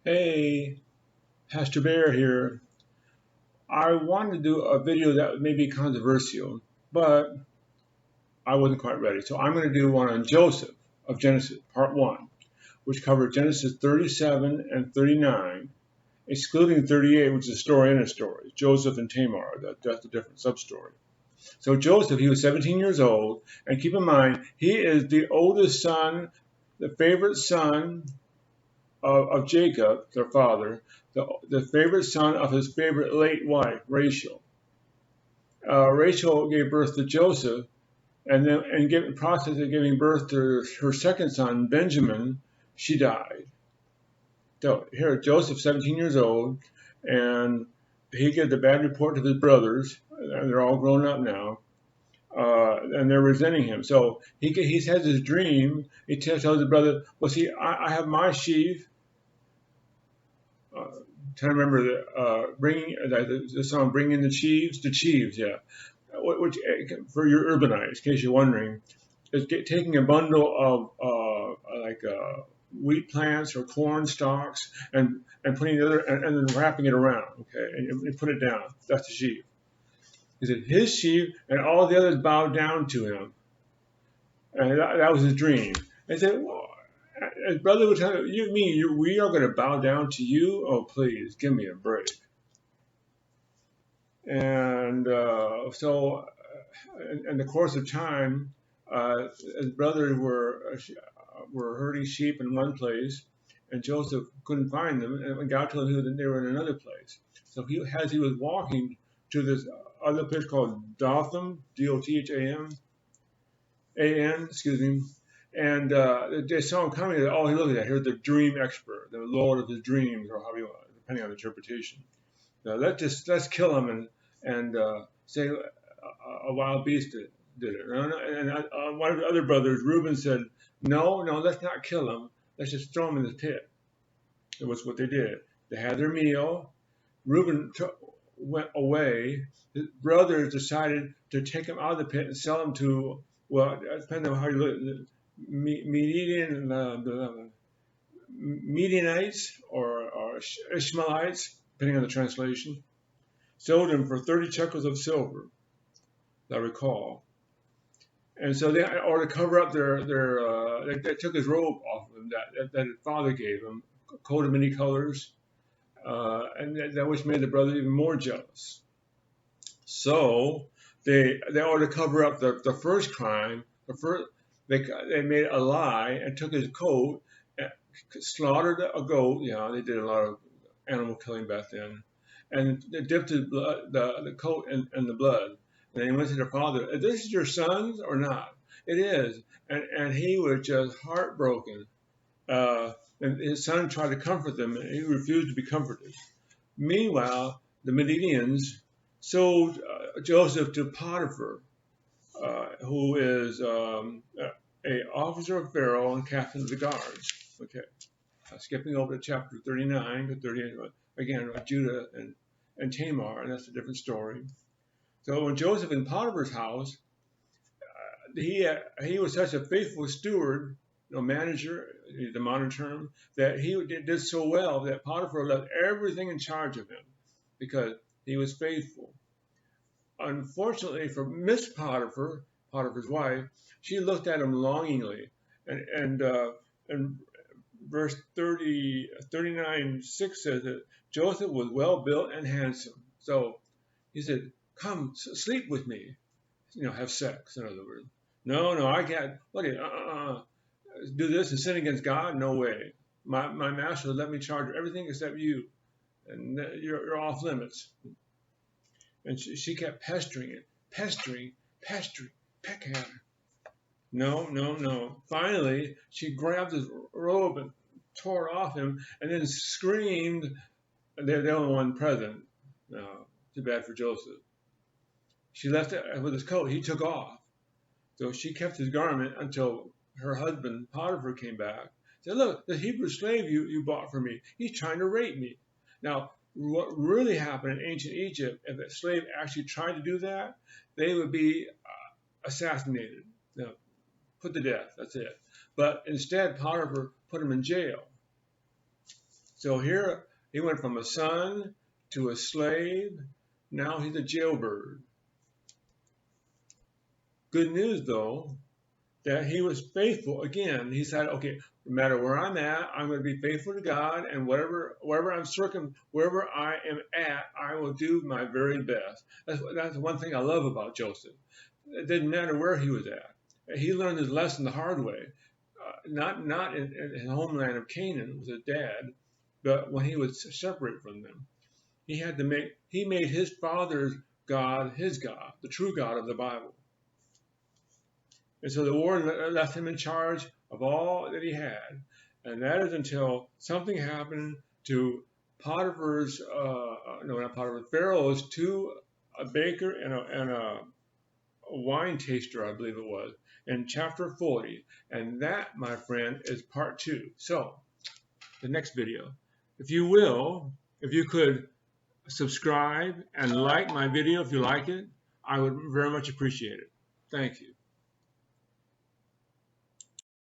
Hey, Pastor Bear here. I wanted to do a video that may be controversial, but I wasn't quite ready. So I'm going to do one on Joseph of Genesis, part one, which covers Genesis 37 and 39, excluding 38, which is a story in a story. Joseph and Tamar, that's a different sub-story. So Joseph, he was 17 years old, and keep in mind, he is the oldest son, the favorite son of Jacob, their father, the favorite son of his favorite late wife, Rachel. Rachel gave birth to Joseph, and then in the process of giving birth to her second son, Benjamin, she died. So here, Joseph, 17 years old, and he gave the bad report to his brothers, and they're all grown up now, and they're resenting him. So he has this dream. He tells his brother, "Well, see, I have my sheaf, trying to remember the song "Bring in the Chiefs," yeah. Which for your urbanites, in case you're wondering, is taking a bundle of wheat plants or corn stalks and putting the other and then wrapping it around, okay, and put it down. That's the sheaf. He said his sheep and all the others bowed down to him, and that was his dream. And he said, well, his brother would tell him, we are going to bow down to you? Oh, please, give me a break. And in the course of time, his brothers were herding sheep in one place, and Joseph couldn't find them, and God told him that they were in another place. So as he was walking to this other place called Dothan, Dothan, excuse me, and they saw him coming. Oh, he looked at that. Here's the dream expert, the Lord of his dreams, or how you want, depending on the interpretation. Now let's kill him and say a wild beast did it. And one of the other brothers, Reuben, said, no, let's not kill him. Let's just throw him in the pit. It was what they did. They had their meal. Reuben went away. His brothers decided to take him out of the pit and sell him to, well, depending on how you look, Medianites or Ishmaelites, depending on the translation, sold him for 30 shekels of silver, I recall. And so they, or to cover up they took his robe off of him that his father gave him, a coat of many colors, and that which made the brother even more jealous. So they ought to cover up the first crime. They made a lie and took his coat, and slaughtered a goat. Yeah, they did a lot of animal killing back then, and they dipped the coat in the blood. And they went to their father. Is this your sons or not? It is. And he was just heartbroken. And his son tried to comfort them, and he refused to be comforted. Meanwhile, the Medians sold Joseph to Potiphar, who is a officer of Pharaoh and captain of the guards. Okay, skipping over to chapter 39 to 38, again, Judah and Tamar, and that's a different story. So when Joseph in Potiphar's house, he was such a faithful steward, manager, the modern term, that he did so well that Potiphar left everything in charge of him because he was faithful. Unfortunately for Miss Potiphar, Potiphar's wife, she looked at him longingly, and verse 39:6 says that Joseph was well built and handsome. So he said, "Come, sleep with me." Have sex, in other words. No, I can't. What do you, do this and sin against God? No way. My master will let me charge everything except you, and you're off limits. And she kept pestering it, pecking at her. No. Finally, she grabbed his robe and tore it off him, and then screamed. They're the only one present. Too bad for Joseph. She left it with his coat. He took off. So she kept his garment until her husband, Potiphar, came back. Said, look, the Hebrew slave you bought for me, he's trying to rape me. Now, what really happened in ancient Egypt, if a slave actually tried to do that, they would be assassinated, put to death, that's it. But instead, Potiphar put him in jail. So here he went from a son to a slave. Now he's a jailbird. Good news, though, that he was faithful. Again, he said, okay, no matter where I'm at, I'm going to be faithful to God, and wherever I am at, I will do my very best. That's one thing I love about Joseph. It didn't matter where he was at. He learned his lesson the hard way, not in his homeland of Canaan with his dad, but when he was separated from them. He made his father's God his God, the true God of the Bible. And so the Lord left him in charge of all that he had. And that is until something happened to Pharaoh's a baker and a wine taster, I believe it was, in chapter 40. And that, my friend, is part 2. So, the next video. If you could subscribe and like my video if you like it, I would very much appreciate it. Thank you.